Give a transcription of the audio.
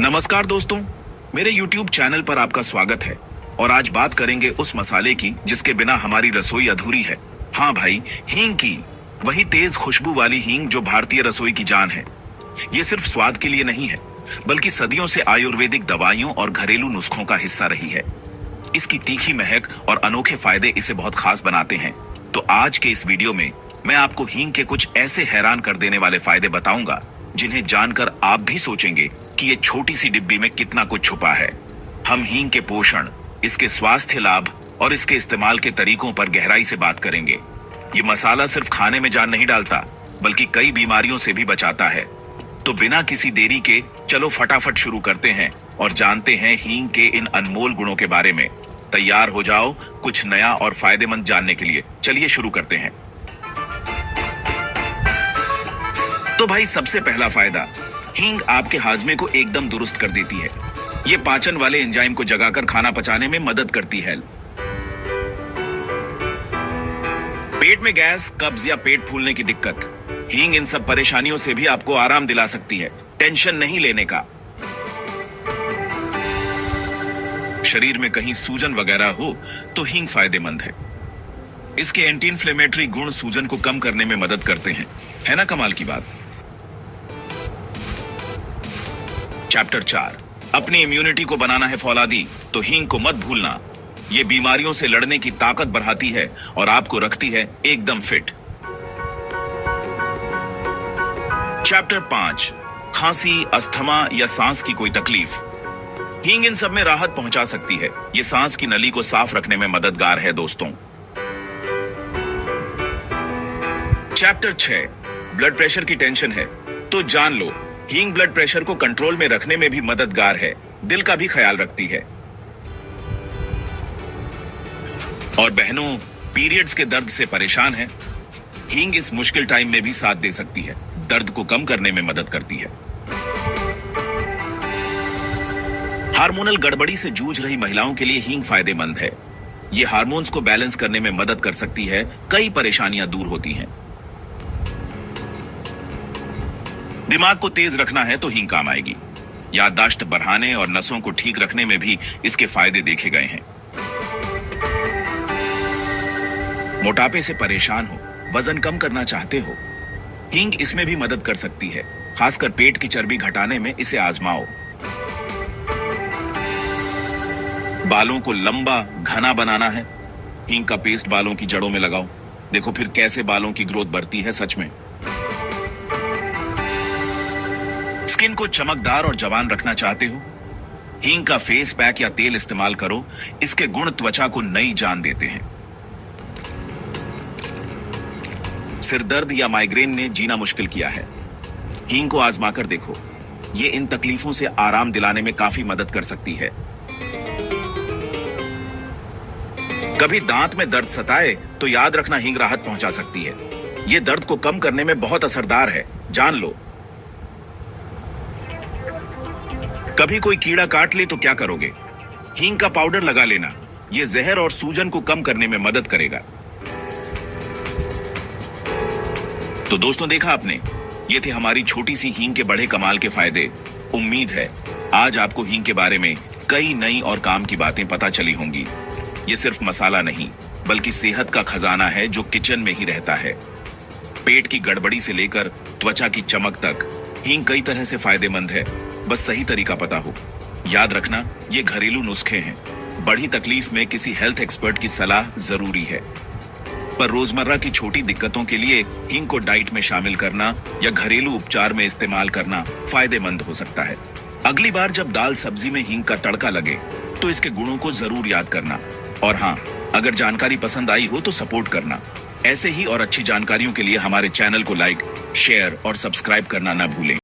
नमस्कार दोस्तों, मेरे YouTube चैनल पर आपका स्वागत है। और आज बात करेंगे उस मसाले की जिसके बिना हमारी रसोई अधूरी है। हाँ भाई, हींग की। वही तेज खुशबू वाली हींग जो भारतीय रसोई की जान है। ये सिर्फ स्वाद के लिए नहीं है, बल्कि सदियों से आयुर्वेदिक दवाइयों और घरेलू नुस्खों का हिस्सा रही है। इसकी तीखी महक और अनोखे फायदे इसे बहुत खास बनाते हैं। तो आज के इस वीडियो में मैं आपको हींग के कुछ ऐसे हैरान कर देने वाले फायदे बताऊंगा जिन्हें जानकर आप भी सोचेंगे कि ये छोटी सी डिब्बी में कितना कुछ छुपा है। हम हींग के पोषण, इसके स्वास्थ्य लाभ और इसके इस्तेमाल के तरीकों पर गहराई से बात करेंगे। ये मसाला सिर्फ खाने में जान नहीं डालता, बल्कि कई बीमारियों से भी बचाता है। तो बिना किसी देरी के चलो फटाफट शुरू करते हैं और जानते हैं हींग के इन अनमोल गुणों के बारे में। तैयार हो जाओ कुछ नया और फायदेमंद जानने के लिए। चलिए शुरू करते हैं। तो भाई, सबसे पहला फायदा, हींग आपके हाजमे को एकदम दुरुस्त कर देती है। ये पाचन वाले एंजाइम को जगाकर खाना पचाने में मदद करती है। पेट में गैस, कब्ज या पेट फूलने की दिक्कत, हींग इन सब परेशानियों से भी आपको आराम दिला सकती है। टेंशन नहीं लेने का। शरीर में कहीं सूजन वगैरह हो तो हींग फायदेमंद है। इसके एंटी इंफ्लेमेटरी गुण सूजन को कम करने में मदद करते हैं। है ना कमाल की बात। चैप्टर 4, अपनी इम्यूनिटी को बनाना है फौलादी तो हींग को मत भूलना। ये बीमारियों से लड़ने की ताकत बढ़ाती है और आपको रखती है एकदम फिट। चैप्टर 5, खांसी, अस्थमा या सांस की कोई तकलीफ, हींग इन सब में राहत पहुंचा सकती है। ये सांस की नली को साफ रखने में मददगार है दोस्तों। चैप्टर 6, ब्लड प्रेशर की टेंशन है तो जान लो, हींग ब्लड प्रेशर को कंट्रोल में रखने में भी मददगार है। दिल का भी ख्याल रखती है। और बहनों, पीरियड्स के दर्द से परेशान है, हींग इस मुश्किल टाइम में भी साथ दे सकती है। दर्द को कम करने में मदद करती है। हार्मोनल गड़बड़ी से जूझ रही महिलाओं के लिए हींग फायदेमंद है। ये हार्मोन्स को बैलेंस करने में मदद कर सकती है। कई परेशानियां दूर होती हैं। दिमाग को तेज रखना है तो हींग काम आएगी। याददाश्त बढ़ाने और नसों को ठीक रखने में भी इसके फायदे देखे गए हैं। मोटापे से परेशान हो, वजन कम करना चाहते हो, हींग इसमें भी मदद कर सकती है। खासकर पेट की चर्बी घटाने में इसे आजमाओ। बालों को लंबा घना बनाना है, हींग का पेस्ट बालों की जड़ों में लगाओ। देखो फिर कैसे बालों की ग्रोथ बढ़ती है सच में। स्किन को चमकदार और जवान रखना चाहते हो, हींग का फेस पैक या तेल इस्तेमाल करो। इसके गुण त्वचा को नई जान देते हैं। सिर दर्द या माइग्रेन ने जीना मुश्किल किया है, हींग को आजमाकर देखो। ये इन तकलीफों से आराम दिलाने में काफी मदद कर सकती है। कभी दांत में दर्द सताए तो याद रखना, हींग राहत पहुंचा सकती है। ये दर्द को कम करने में बहुत असरदार है, जान लो। कभी कोई कीड़ा काट ले तो क्या करोगे? हींग का पाउडर लगा लेना। ये जहर और सूजन को कम करने में मदद करेगा। तो दोस्तों, देखा आपने, ये थे हमारी छोटी सी हींग के बड़े कमाल के फायदे। उम्मीद है आज आपको हींग के बारे में कई नई और काम की बातें पता चली होंगी। ये सिर्फ मसाला नहीं, बल्कि सेहत का खजाना है जो किचन में ही रहता है। पेट की गड़बड़ी से लेकर त्वचा की चमक तक हींग कई तरह से फायदेमंद है। बस सही तरीका पता हो। याद रखना, ये घरेलू नुस्खे हैं। बड़ी तकलीफ में किसी हेल्थ एक्सपर्ट की सलाह जरूरी है, पर रोजमर्रा की छोटी दिक्कतों के लिए हींग को डाइट में शामिल करना या घरेलू उपचार में इस्तेमाल करना फायदेमंद हो सकता है। अगली बार जब दाल सब्जी में हींग का तड़का लगे तो इसके गुणों को जरूर याद करना। और हाँ, अगर जानकारी पसंद आई हो तो सपोर्ट करना। ऐसे ही और अच्छी जानकारियों के लिए हमारे चैनल को लाइक, शेयर और सब्सक्राइब करना ना भूलें।